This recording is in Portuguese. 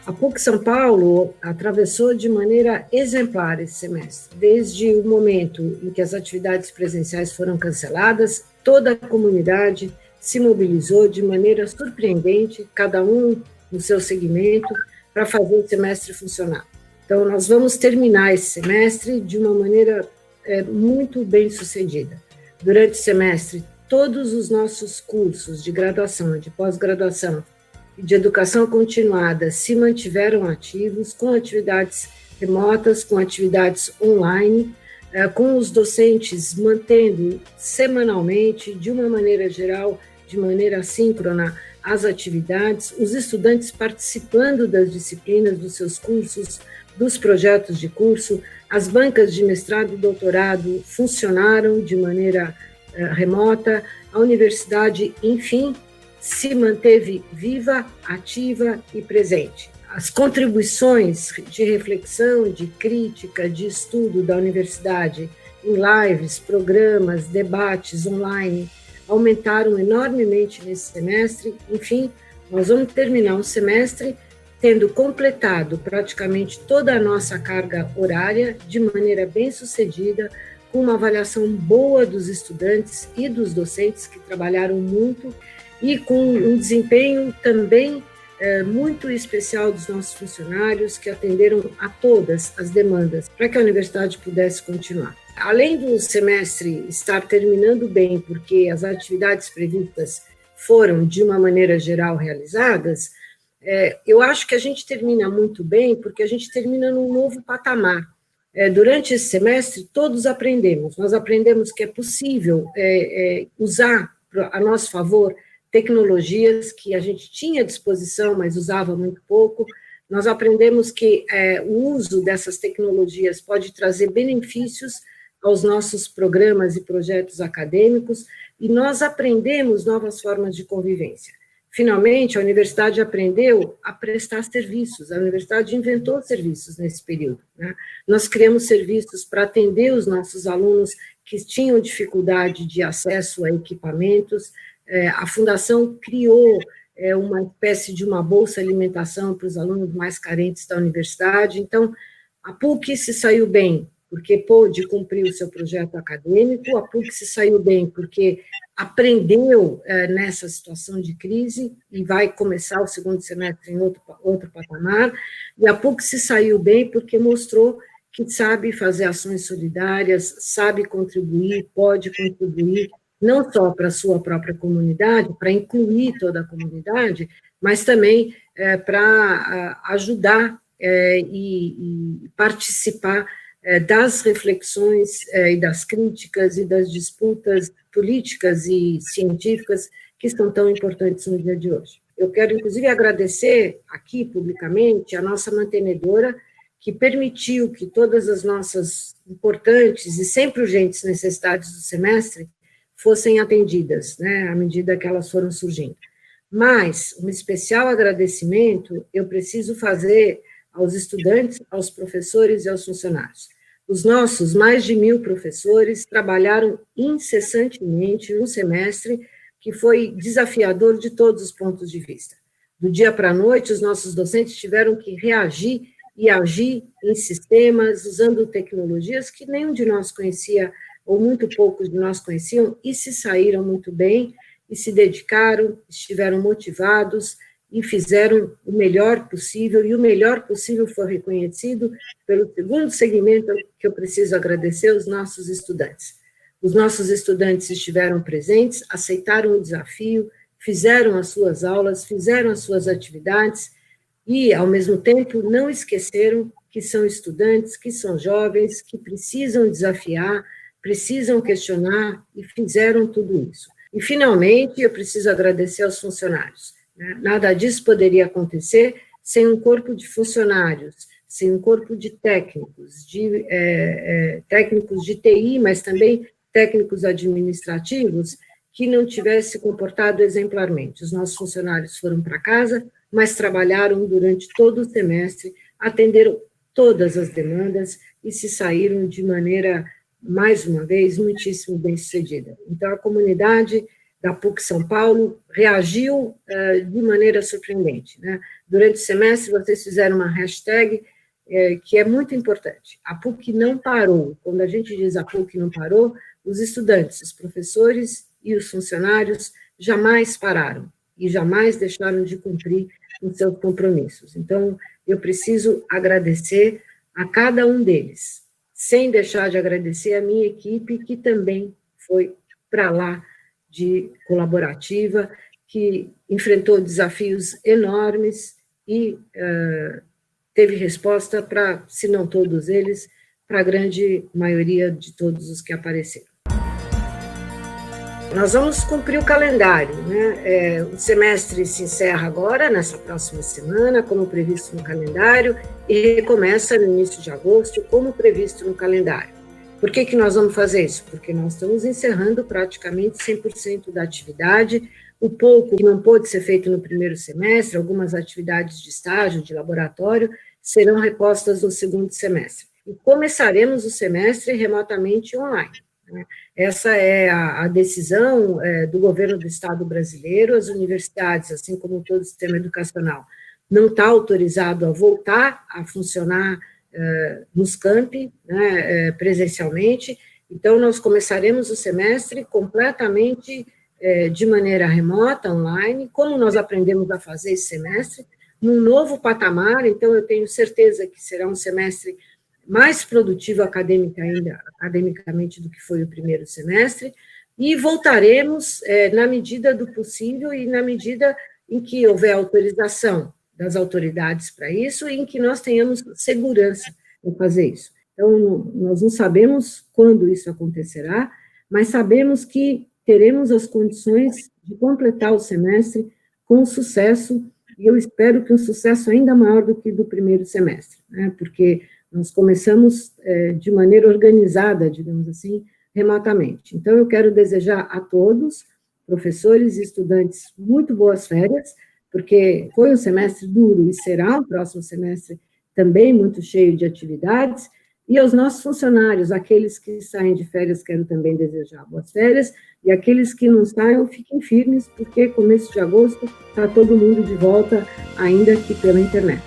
A PUC São Paulo atravessou de maneira exemplar esse semestre. Desde o momento em que as atividades presenciais foram canceladas, toda a comunidade se mobilizou de maneira surpreendente, cada um no seu segmento, para fazer o semestre funcionar. Então, nós vamos terminar esse semestre de uma maneira muito bem sucedida. Durante o semestre, todos os nossos cursos de graduação, de pós-graduação, de educação continuada se mantiveram ativos, com atividades remotas, com atividades online, com os docentes mantendo semanalmente, de uma maneira geral, de maneira assíncrona, as atividades, os estudantes participando das disciplinas dos seus cursos, dos projetos de curso, as bancas de mestrado e doutorado funcionaram de maneira remota, a universidade, enfim, se manteve viva, ativa e presente. As contribuições de reflexão, de crítica, de estudo da universidade em lives, programas, debates online aumentaram enormemente nesse semestre. Enfim, nós vamos terminar um semestre tendo completado praticamente toda a nossa carga horária de maneira bem sucedida, com uma avaliação boa dos estudantes e dos docentes que trabalharam muito, e com um desempenho também muito especial dos nossos funcionários, que atenderam a todas as demandas para que a universidade pudesse continuar. Além do semestre estar terminando bem, porque as atividades previstas foram, de uma maneira geral, realizadas, eu acho que a gente termina muito bem, porque a gente termina num novo patamar. Durante esse semestre, todos aprendemos. Nós aprendemos que é possível usar a nosso favor tecnologias que a gente tinha à disposição, mas usava muito pouco. Nós aprendemos que o uso dessas tecnologias pode trazer benefícios aos nossos programas e projetos acadêmicos, e nós aprendemos novas formas de convivência. Finalmente, a universidade aprendeu a prestar serviços, a universidade inventou serviços nesse período, né? Nós criamos serviços para atender os nossos alunos que tinham dificuldade de acesso a equipamentos. A Fundação criou uma espécie de uma bolsa alimentação para os alunos mais carentes da universidade. Então, a PUC se saiu bem, porque pôde cumprir o seu projeto acadêmico, a PUC se saiu bem porque aprendeu nessa situação de crise e vai começar o segundo semestre em outro patamar, e a PUC se saiu bem porque mostrou que sabe fazer ações solidárias, sabe contribuir, pode contribuir, não só para a sua própria comunidade, para incluir toda a comunidade, mas também para ajudar e participar das reflexões e das críticas e das disputas políticas e científicas que são tão importantes no dia de hoje. Eu quero, inclusive, agradecer aqui, publicamente, a nossa mantenedora, que permitiu que todas as nossas importantes e sempre urgentes necessidades do semestre fossem atendidas, né, à medida que elas foram surgindo. Mas, um especial agradecimento eu preciso fazer aos estudantes, aos professores e aos funcionários. Os nossos mais de 1.000 professores trabalharam incessantemente um semestre que foi desafiador de todos os pontos de vista. Do dia para a noite, os nossos docentes tiveram que reagir e agir em sistemas, usando tecnologias que nenhum de nós conhecia, ou muito poucos de nós conheciam, e se saíram muito bem, e se dedicaram, estiveram motivados, e fizeram o melhor possível, e o melhor possível foi reconhecido pelo segundo segmento que eu preciso agradecer, os nossos estudantes. Os nossos estudantes estiveram presentes, aceitaram o desafio, fizeram as suas aulas, fizeram as suas atividades, e, ao mesmo tempo, não esqueceram que são estudantes, que são jovens, que precisam desafiar, precisam questionar, e fizeram tudo isso. E, finalmente, eu preciso agradecer aos funcionários. Nada disso poderia acontecer sem um corpo de funcionários, sem um corpo de técnicos, técnicos de TI, mas também técnicos administrativos, que não tivesse se comportado exemplarmente. Os nossos funcionários foram para casa, mas trabalharam durante todo o semestre, atenderam todas as demandas e se saíram de maneira, mais uma vez, muitíssimo bem-sucedida. Então, a comunidade da PUC São Paulo reagiu de maneira surpreendente, né? Durante o semestre, vocês fizeram uma hashtag que é muito importante. A PUC não parou. Quando a gente diz a PUC não parou, os estudantes, os professores e os funcionários jamais pararam e jamais deixaram de cumprir os seus compromissos. Então, eu preciso agradecer a cada um deles, sem deixar de agradecer a minha equipe, que também foi para lá de colaborativa, que enfrentou desafios enormes e teve resposta para, se não todos eles, para a grande maioria de todos os que apareceram. Nós vamos cumprir o calendário, né? O semestre se encerra agora, nessa próxima semana, como previsto no calendário, e recomeça no início de agosto, como previsto no calendário. Por que nós vamos fazer isso? Porque nós estamos encerrando praticamente 100% da atividade, o pouco que não pôde ser feito no primeiro semestre, algumas atividades de estágio, de laboratório, serão repostas no segundo semestre. E começaremos o semestre remotamente online. Essa é a decisão do governo do Estado brasileiro. As universidades, assim como todo o sistema educacional, não está autorizado a voltar a funcionar nos campi, né, presencialmente. Então, nós começaremos o semestre completamente de maneira remota, online, como nós aprendemos a fazer esse semestre, num novo patamar. Então, eu tenho certeza que será um semestre mais produtivo academicamente do que foi o primeiro semestre, e voltaremos na medida do possível e na medida em que houver autorização das autoridades para isso e em que nós tenhamos segurança em fazer isso. Então, nós não sabemos quando isso acontecerá, mas sabemos que teremos as condições de completar o semestre com sucesso, e eu espero que um sucesso ainda maior do que do primeiro semestre, né? Porque nós começamos de maneira organizada, digamos assim, remotamente. Então, eu quero desejar a todos, professores e estudantes, muito boas férias, porque foi um semestre duro e será um próximo semestre também muito cheio de atividades, e aos nossos funcionários, aqueles que saem de férias, quero também desejar boas férias, e aqueles que não saiam, fiquem firmes, porque começo de agosto está todo mundo de volta, ainda que pela internet.